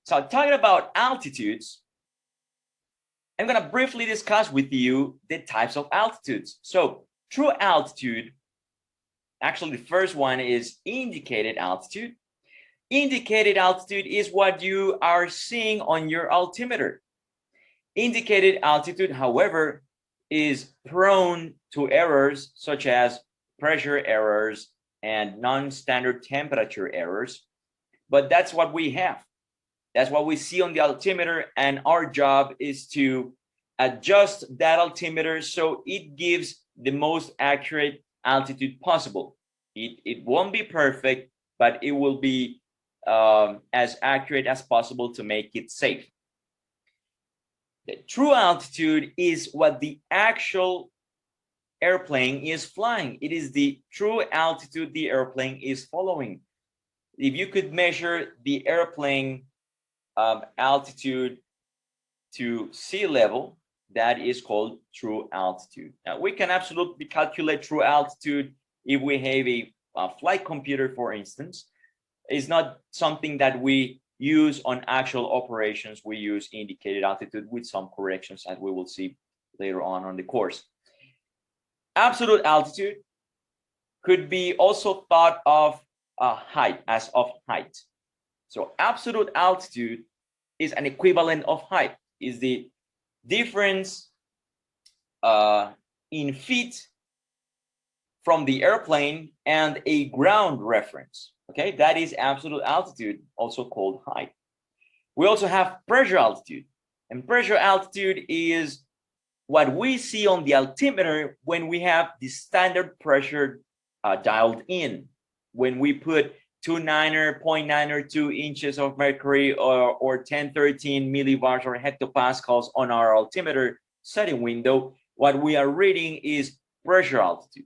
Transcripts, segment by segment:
So talking about altitudes, I'm going to briefly discuss with you the types of altitudes. So true altitude, actually the first one is indicated altitude. Indicated altitude is what you are seeing on your altimeter. Indicated altitude, however, is prone to errors such as pressure errors and non-standard temperature errors. But that's what we have. That's what we see on the altimeter, and our job is to adjust that altimeter so it gives the most accurate altitude possible. It won't be perfect, but it will be as accurate as possible to make it safe. The true altitude is what the actual airplane is flying. It is the true altitude the airplane is following. If you could measure the airplane altitude to sea level, that is called true altitude. Now, we can absolutely calculate true altitude if we have a flight computer, for instance. It's not something that we use on actual operations. We use indicated altitude with some corrections, as we will see later on the course. Absolute altitude could be also thought of height, as of height. So absolute altitude is an equivalent of height, is the difference in feet from the airplane and a ground reference. Okay, that is absolute altitude, also called height. We also have pressure altitude, and pressure altitude is what we see on the altimeter when we have the standard pressure dialed in. When we put 0.902 inches of mercury or 1013 millibars or hectopascals on our altimeter setting window, what we are reading is pressure altitude.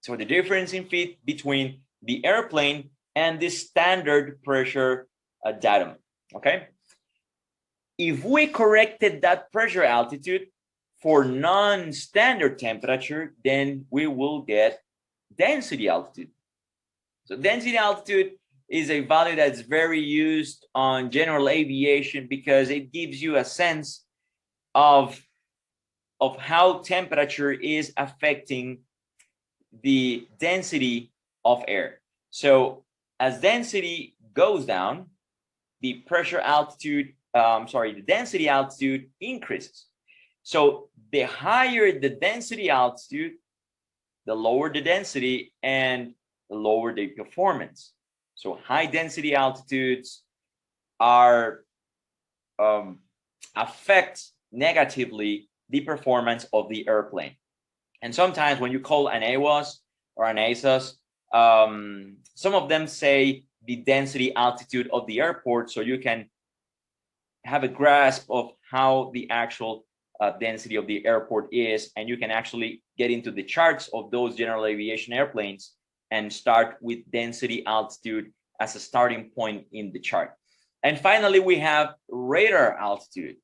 So the difference in feet between the airplane and the standard pressure datum. Okay. If we corrected that pressure altitude for non-standard temperature, then we will get density altitude. So density altitude is a value that's very used on general aviation because it gives you a sense of how temperature is affecting the density of air. So as density goes down, the pressure altitude, the density altitude increases. So the higher the density altitude, the lower the density and the lower the performance. So high density altitudes are affect negatively the performance of the airplane. And sometimes when you call an AWOS or an ASOS, some of them say the density altitude of the airport, so you can have a grasp of how the actual density of the airport is, and you can actually get into the charts of those general aviation airplanes and start with density altitude as a starting point in the chart. And finally, we have radar altitude,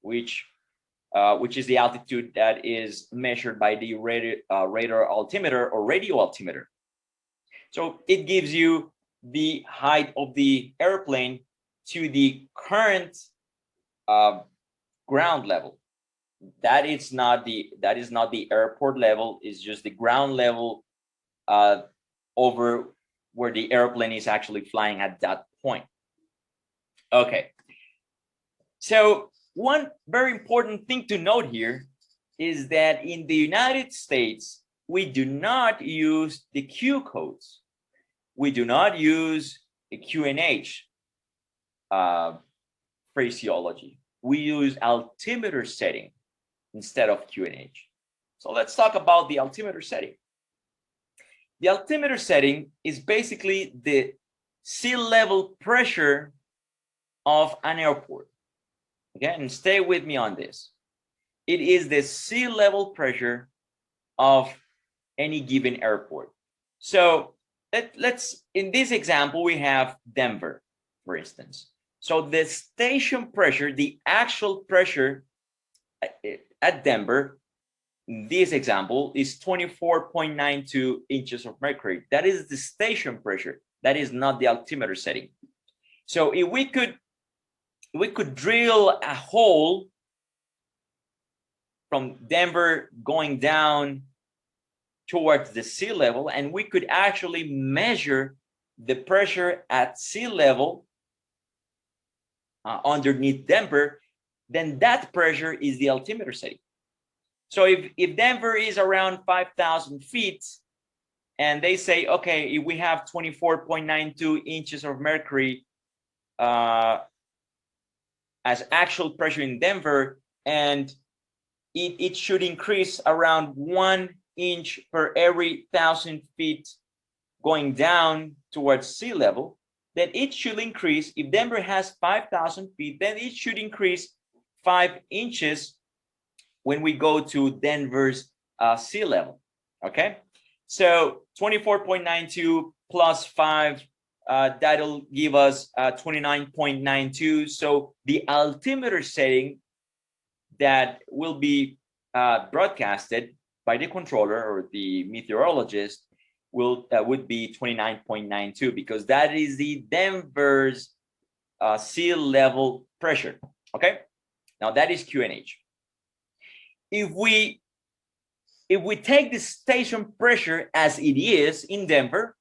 which is the altitude that is measured by the radar altimeter or radio altimeter. So it gives you the height of the airplane to the current ground level. That is not the airport level. It's just the ground level over where the airplane is actually flying at that point. Okay. So one very important thing to note here is that in the United States, we do not use the Q codes. We do not use a QNH phraseology. We use altimeter setting instead of QNH. So let's talk about the altimeter setting. The altimeter setting is basically the sea level pressure of an airport. Okay, and stay with me on this. It is the sea level pressure of any given airport. So let's, in this example, we have Denver, for instance. So the station pressure, the actual pressure at Denver, in this example, is 24.92 inches of mercury. That is the station pressure. That is not the altimeter setting. So if we could we could drill a hole from Denver going down towards the sea level, and we could actually measure the pressure at sea level underneath Denver. Then that pressure is the altimeter setting. So if Denver is around 5,000 feet, and they say, okay, if we have 24.92 inches of mercury as actual pressure in Denver, and it should increase around 1 inch per every 1,000 feet going down towards sea level, then it should increase. If Denver has 5,000 feet, then it should increase 5 inches when we go to Denver's sea level. Okay, so 24.92 plus 5, that'll give us 29.92. So the altimeter setting that will be broadcasted by the controller or the meteorologist would be 29.92, because that is the Denver's sea level pressure. Okay, now that is QNH. If we take the station pressure as it is in Denver,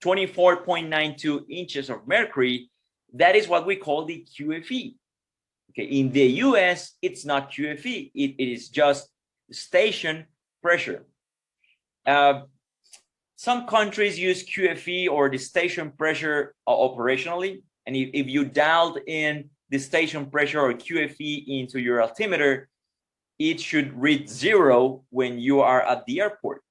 24.92 inches of mercury, that is what we call the QFE. Okay, in the US, it's not QFE, it is just station pressure. Some countries use QFE or the station pressure operationally, and if you dialed in the station pressure or QFE into your altimeter, it should read 0 when you are at the airport,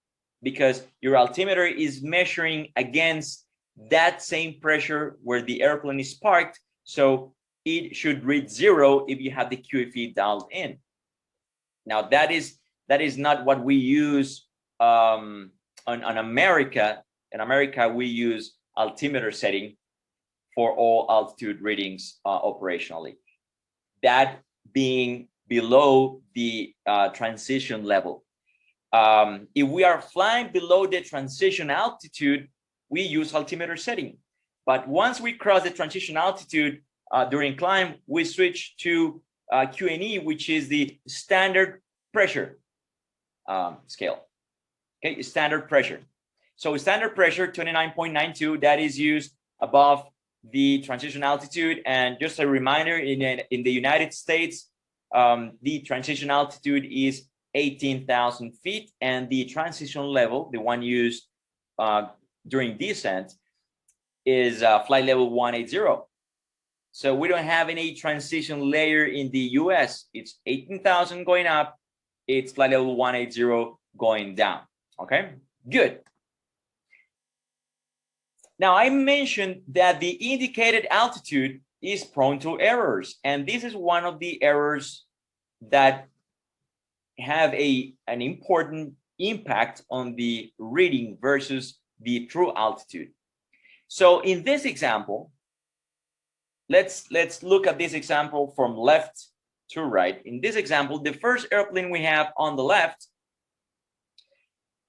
because your altimeter is measuring against that same pressure where the airplane is parked. So it should read 0 if you have the QFE dialed in. Now that is not what we use on America. In America, we use altimeter setting for all altitude readings operationally. That being below the transition level. If we are flying below the transition altitude, we use altimeter setting. But once we cross the transition altitude during climb, we switch to QNE, which is the standard pressure scale. Okay, standard pressure. So standard pressure 29.92, that is used above the transition altitude. And just a reminder, in the United States, the transition altitude is 18,000 feet, and the transition level, the one used during descent, is flight level 180. So we don't have any transition layer in the US. It's 18,000 going up, it's flight level 180 going down. Okay, good. Now I mentioned that the indicated altitude is prone to errors, and this is one of the errors that have an important impact on the reading versus the true altitude. So in this example, let's look at this example from left to right. In this example, the first airplane we have on the left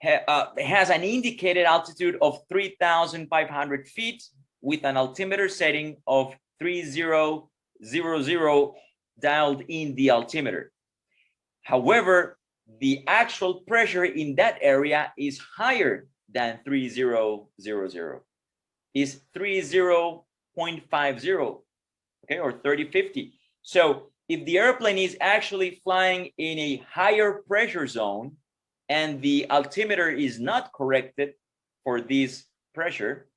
has an indicated altitude of 3,500 feet with an altimeter setting of 3000 dialed in the altimeter. However, the actual pressure in that area is higher than 3000. Is 30.50, okay, or 3050. So if the airplane is actually flying in a higher pressure zone and the altimeter is not corrected for this pressure,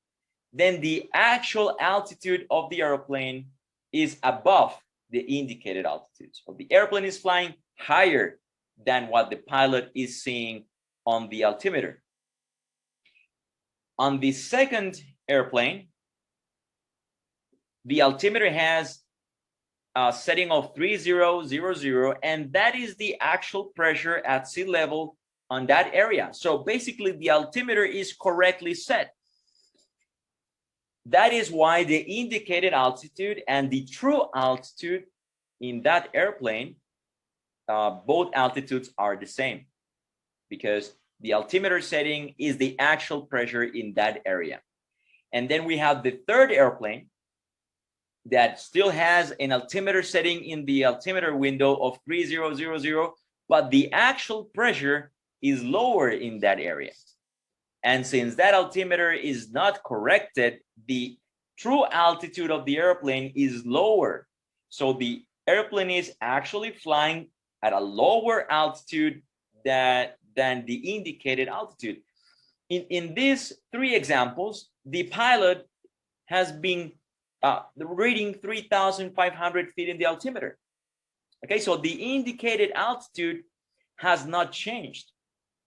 then the actual altitude of the airplane is above the indicated altitude. So the airplane is flying higher than what the pilot is seeing on the altimeter. On the second airplane, the altimeter has a setting of 3000, and that is the actual pressure at sea level on that area. So basically the altimeter is correctly set. That is why the indicated altitude and the true altitude in that airplane, both altitudes are the same, because the altimeter setting is the actual pressure in that area. And then we have the third airplane. that still has an altimeter setting in the altimeter window of 3000, but the actual pressure is lower in that area. And since that altimeter is not corrected, the true altitude of the airplane is lower. So the airplane is actually flying at a lower altitude than the indicated altitude. In these three examples, the pilot has been reading 3,500 feet in the altimeter. Okay, so the indicated altitude has not changed,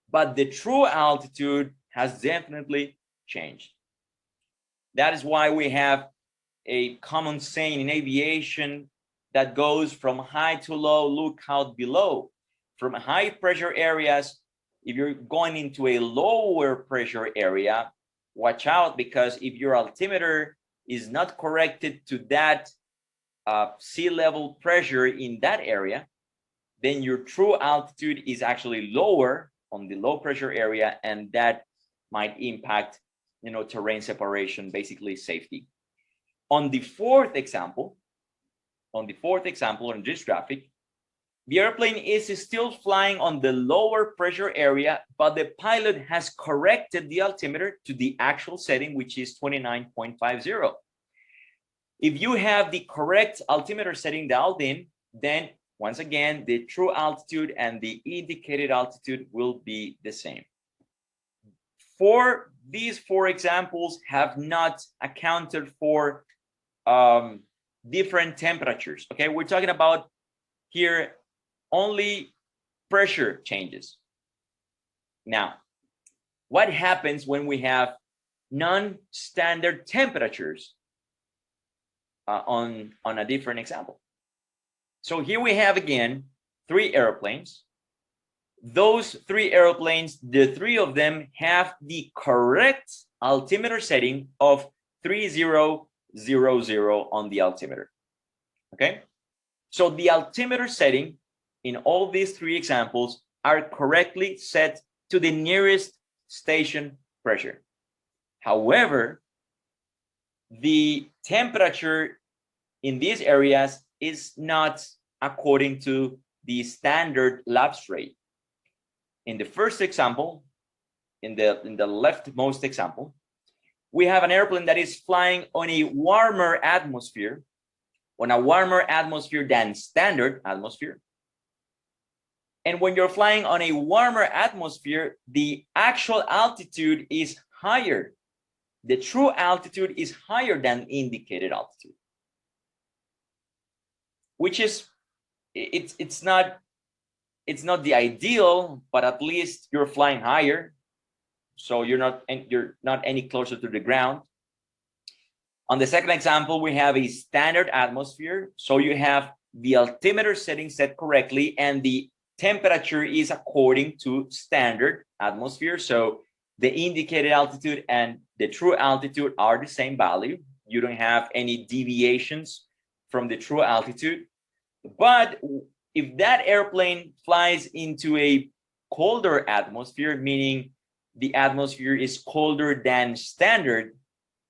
but the true altitude has definitely changed. That is why we have a common saying in aviation that goes from high to low, look out below. From high pressure areas, if you're going into a lower pressure area, watch out, because if your altimeter is not corrected to that sea level pressure in that area, then your true altitude is actually lower on the low pressure area, and that might impact, terrain separation, basically safety. On the fourth example, in this graphic, the airplane is still flying on the lower pressure area, but the pilot has corrected the altimeter to the actual setting, which is 29.50. If you have the correct altimeter setting dialed in, then once again, the true altitude and the indicated altitude will be the same. For these four examples have not accounted for different temperatures. Okay, we're talking about here only pressure changes. Now, what happens when we have non-standard temperatures on a different example? So here we have again 3 airplanes. Those 3 airplanes, the 3 of them have the correct altimeter setting of 3000 on the altimeter. Okay, so the altimeter setting in all these 3 examples are correctly set to the nearest station pressure. However, the temperature in these areas is not according to the standard lapse rate. In the first example, in the leftmost example, we have an airplane that is flying on a warmer atmosphere, than standard atmosphere. And when you're flying on a warmer atmosphere, the actual altitude is higher. The true altitude is higher than indicated altitude, which is, it's not the ideal, but at least you're flying higher, so you're not any closer to the ground. On the second example, we have a standard atmosphere, so you have the altimeter setting set correctly, and the temperature is according to standard atmosphere. So the indicated altitude and the true altitude are the same value. You don't have any deviations from the true altitude. But if that airplane flies into a colder atmosphere, meaning the atmosphere is colder than standard,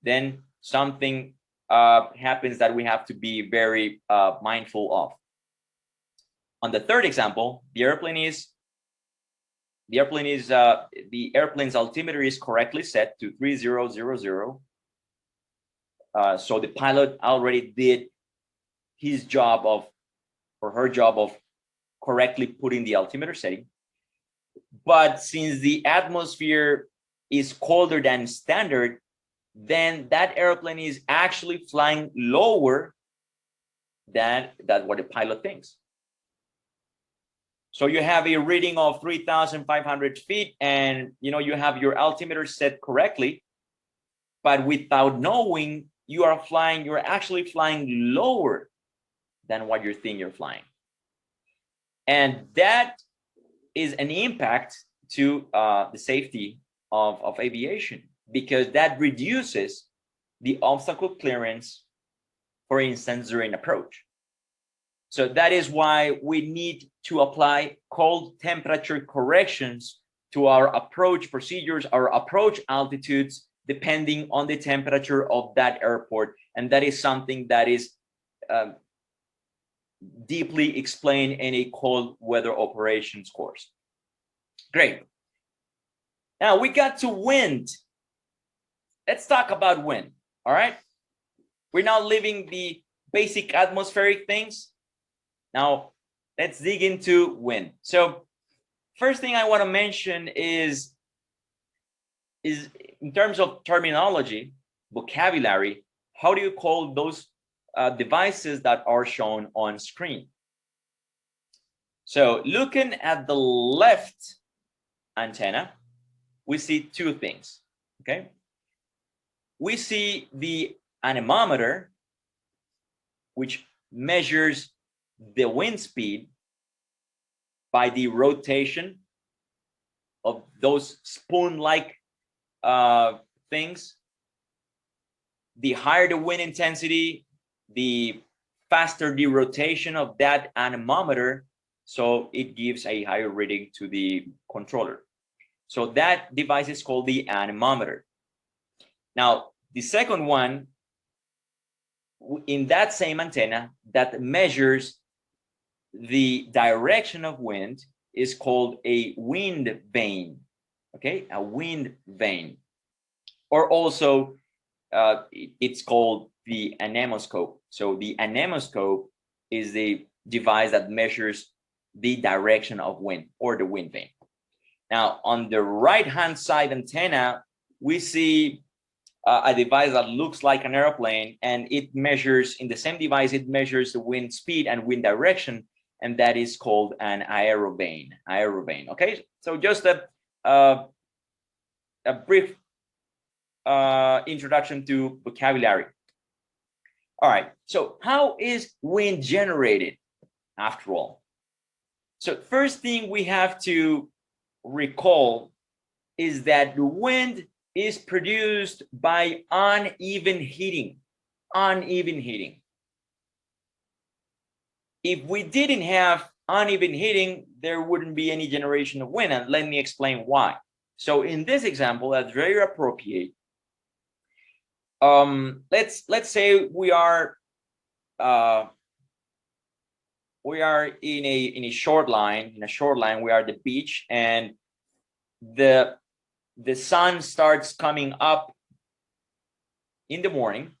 then something happens that we have to be very mindful of. On the third example, the airplane's altimeter is correctly set to 3000. So the pilot already did his job or her job of correctly putting the altimeter setting. But since the atmosphere is colder than standard, then that airplane is actually flying lower than what the pilot thinks. So you have a reading of 3,500 feet, and you have your altimeter set correctly, but without knowing, you're actually flying lower than what you think you're flying. And that is an impact to the safety of aviation, because that reduces the obstacle clearance, for instance, during approach. So that is why we need to apply cold temperature corrections to our approach procedures, our approach altitudes, depending on the temperature of that airport. And that is something that is deeply explained in a cold weather operations course. Great. Now we got to wind. Let's talk about wind. All right. We're now leaving the basic atmospheric things. Now let's dig into wind. So first thing I want to mention is in terms of terminology, vocabulary, how do you call those devices that are shown on screen? So looking at the left antenna, we see two things, okay? We see the anemometer, which measures the wind speed by the rotation of those spoon-like things. The higher the wind intensity, the faster the rotation of that anemometer, so it gives a higher reading to the controller. So that device is called the anemometer. Now, the second one, in that same antenna that measures the direction of wind, is called a wind vane, okay? A wind vane. Or also, it's called the anemoscope. So the anemoscope is the device that measures the direction of wind, or the wind vane. Now, on the right-hand side antenna, we see a device that looks like an airplane, and it measures, in the same device, it measures the wind speed and wind direction, and that is called an aerovane. Aerovane, okay? So just a brief introduction to vocabulary. All right, so how is wind generated after all? So first thing we have to recall is that the wind is produced by uneven heating. Uneven heating. If we didn't have uneven heating, there wouldn't be any generation of wind, and let me explain why. So in this example, that's very appropriate. Let's say we are in a short line. In a short line, we are at the beach, and the sun starts coming up in the morning,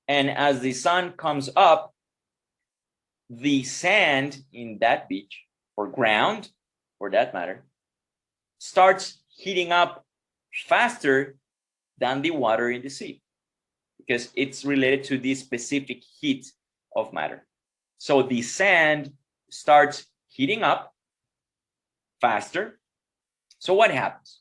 and as the sun comes up, the sand in that beach, or ground for that matter, starts heating up faster than the water in the sea, because it's related to the specific heat of matter. So the sand starts heating up faster. So what happens?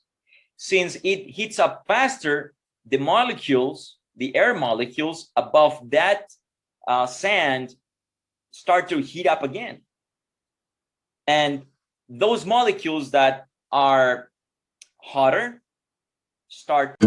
Since it heats up faster, the molecules, the air molecules above that sand start to heat up again. And those molecules that are hotter start